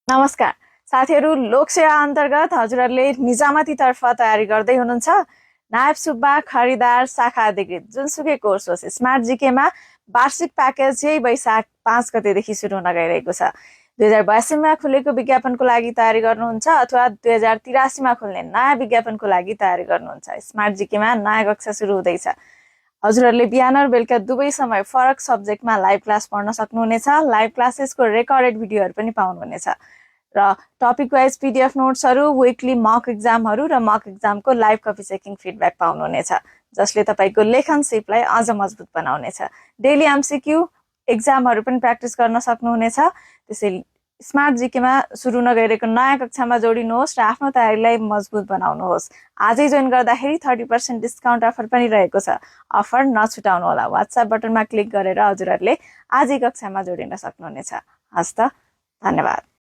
नमस्कार साथीहरू, लोकसेवा अन्तर्गत हजुरहरूले निजामतीतर्फ तयारी गर्दै हुनुहुन्छ। नायब सुब्बा खरिदार शाखा अधिकृत जुनसुकै कोर्स होस्, स्मार्ट जीकेमा वार्षिक प्याकेज यही वैशाख 5 गतेदेखि सुरु हुन गइरहेको छ। 2082मा खुलेको विज्ञापनको लागि तयारी गर्नुहुन्छ अथवा 2083मा खुल्ने नयाँ विज्ञापनको लागि तयारी गर्नुहुन्छ। स्मार्ट जीकेमा नयाँ कक्षा सुरु हुँदैछ। हजुरहरूले बिहान र बेलुका दुवै समय फरक सब्जेक्टमा लाइभ क्लास पढ्न सक्नुहुनेछ। लाइभ क्लासेसको रेकर्डेड भिडियोहरू पनि पाउनुहुनेछ र टपिक वाइज पीडीएफ नोट्सहरू, विकली मक एक्जामहरू र मक एक्जामको लाइभ कपी चेकिङ फिडब्याक पाउनुहुनेछ, जसले तपाईको लेखन सिपलाई अझ मजबुत बनाउनेछ। डेली एमसीक्यू एक्जामहरू पनि प्र्याक्टिस गर्न सक्नुहुनेछ। त्यसैले स्मार्ट जीकेमा सुरु नगइरहेको नयाँ कक्षामा जोडिनुहोस् र आफ्नो तयारीलाई मजबुत बनाउनुहोस्। आजै जोइन गर्दाखेरि 30% डिस्काउन्ट अफर पनि रहेको छ। अफर नछुटाउनु होला। व्हाट्सएप बटनमा क्लिक गरेर हजुरहरूले आजै कक्षामा जोडिन सक्नुहुनेछ। हस्त, धन्यवाद।